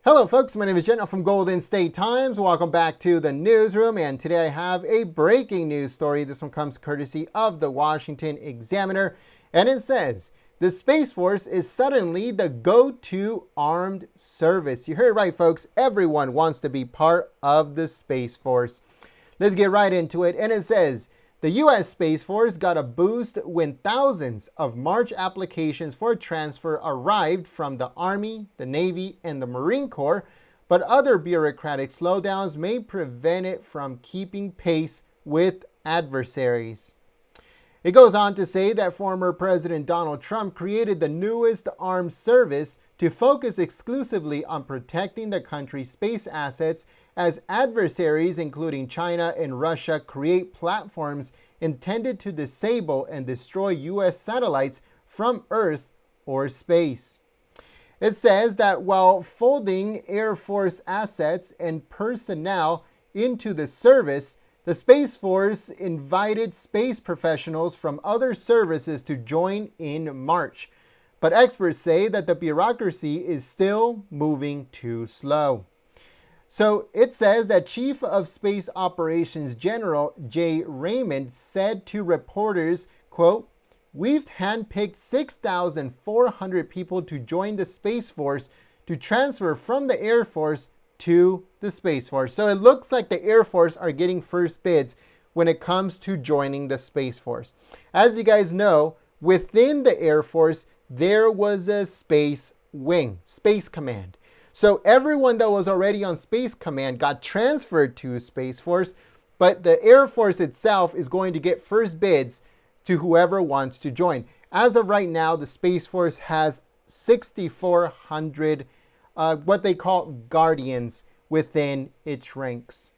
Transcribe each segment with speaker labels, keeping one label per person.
Speaker 1: Hello folks, my name is Jen from Golden State Times. Welcome back to the newsroom, and today I have a breaking news story. This one comes courtesy of the Washington Examiner, and it says, the Space Force is suddenly the go-to armed service. You heard it right, folks. Everyone wants to be part of the Space Force. Let's get right into it, and it says, the U.S. Space Force got a boost when thousands of March applications for transfer arrived from the Army, the Navy, and the Marine Corps, but other bureaucratic slowdowns may prevent it from keeping pace with adversaries. It goes on to say that former President Donald Trump created the newest armed service to focus exclusively on protecting the country's space assets as adversaries, including China and Russia, create platforms intended to disable and destroy U.S. satellites from Earth or space. It says that while folding Air Force assets and personnel into the service, the Space Force invited space professionals from other services to join in March. But experts say that the bureaucracy is still moving too slow. So it says that Chief of Space Operations General Jay Raymond said to reporters, quote, "We've handpicked 6,400 people to join the Space Force to transfer from the Air Force to the Space Force." So it looks like the Air Force are getting first bids when it comes to joining the Space Force. As you guys know, within the Air Force, there was a Space Wing, Space Command. So everyone that was already on Space Command got transferred to Space Force, but the Air Force itself is going to get first bids to whoever wants to join. As of right now, the Space Force has 6,400 what they call guardians within its ranks.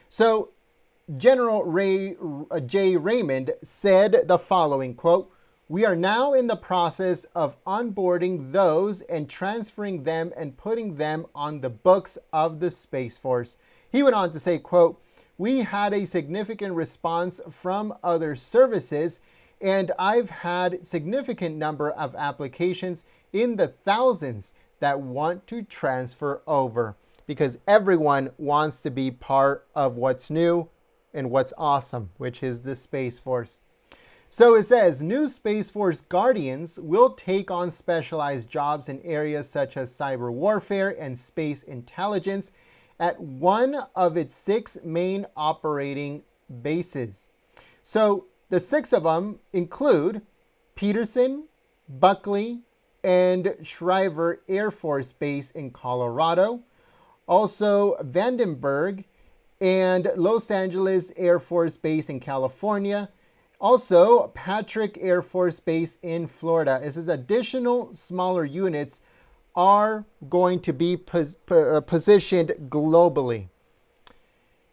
Speaker 1: So General Jay Raymond said the following, quote, "We are now in the process of onboarding those and transferring them and putting them on the books of the Space Force." He went on to say, quote, "We had a significant response from other services, and I've had significant number of applications in the thousands that want to transfer over," because everyone wants to be part of what's new and what's awesome, which is the Space Force. So it says, new Space Force Guardians will take on specialized jobs in areas such as cyber warfare and space intelligence at one of its 6 main operating bases. So the 6 of them include Peterson, Buckley, and Schriever Air Force Base in Colorado, also Vandenberg and Los Angeles Air Force Base in California, also Patrick Air Force Base in Florida. This is additional smaller units are going to be positioned globally.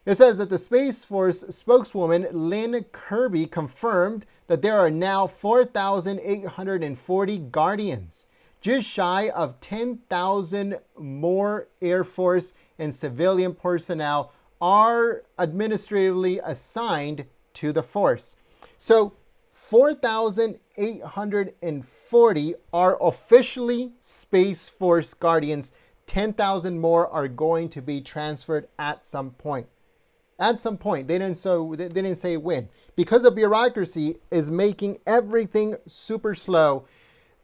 Speaker 1: It says that the Space Force spokeswoman Lynn Kirby confirmed that there are now 4,840 Guardians, just shy of 10,000 more Air Force and civilian personnel are administratively assigned to the force. So 4,840 are officially Space Force Guardians. 10,000 more are going to be transferred at some point. At some point. They didn't say when. Because the bureaucracy is making everything super slow,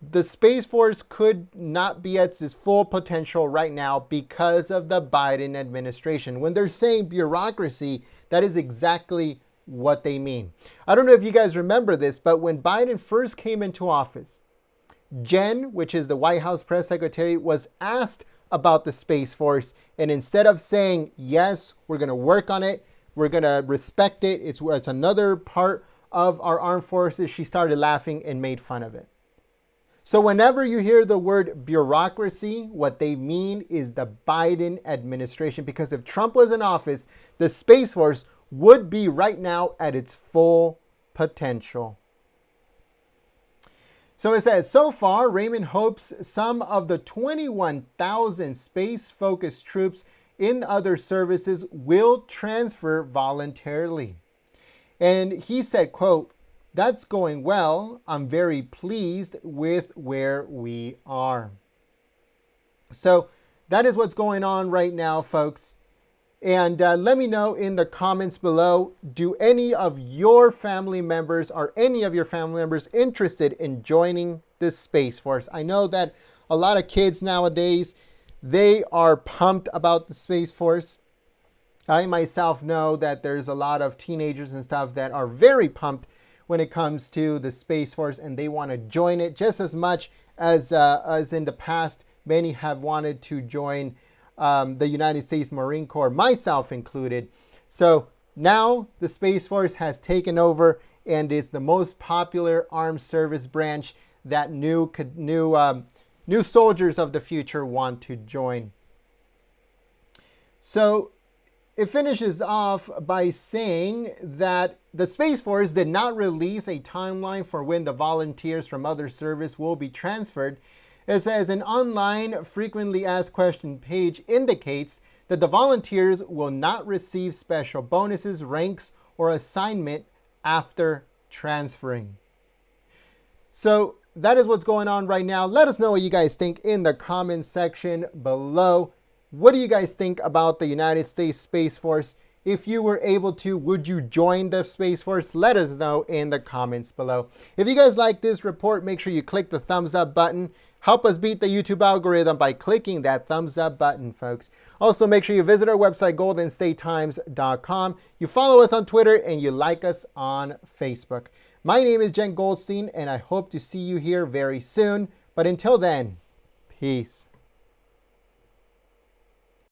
Speaker 1: the Space Force could not be at its full potential right now because of the Biden administration. When they're saying bureaucracy, that is exactly what they mean. I don't know if you guys remember this, but when Biden first came into office, Jen, which is the White House press secretary, was asked about the Space Force, and instead of saying, yes, we're going to work on it, we're going to respect it, it's another part of our armed forces, she started laughing and made fun of it. So whenever you hear the word bureaucracy, what they mean is the Biden administration, because if Trump was in office, the Space Force would be right now at its full potential. So it says, so far, Raymond hopes some of the 21,000 space-focused troops in other services will transfer voluntarily. And he said, quote, "That's going well. I'm very pleased with where we are." So that is what's going on right now, folks. And let me know in the comments below, do any of your family members, are any of your family members interested in joining this Space Force? I know that a lot of kids nowadays, they are pumped about the Space Force. I myself know that there's a lot of teenagers and stuff that are very pumped when it comes to the Space Force, and they want to join it just as much as in the past. Many have wanted to join the United States Marine Corps, myself included. So now the Space Force has taken over and is the most popular armed service branch that new soldiers of the future want to join. So it finishes off by saying that the Space Force did not release a timeline for when the volunteers from other service will be transferred. It says an online frequently asked question page indicates that the volunteers will not receive special bonuses, ranks, or assignment after transferring. So that is what's going on right now. Let us know what you guys think in the comments section below. What do you guys think about the United States Space Force? If you were able to, would you join the Space Force? Let us know in the comments below. If you guys like this report, make sure you click the thumbs up button. Help us beat the YouTube algorithm by clicking that thumbs up button, folks. Also, make sure you visit our website, goldenstatetimes.com. You follow us on Twitter and you like us on Facebook. My name is Jen Goldstein, and I hope to see you here very soon. But until then, peace.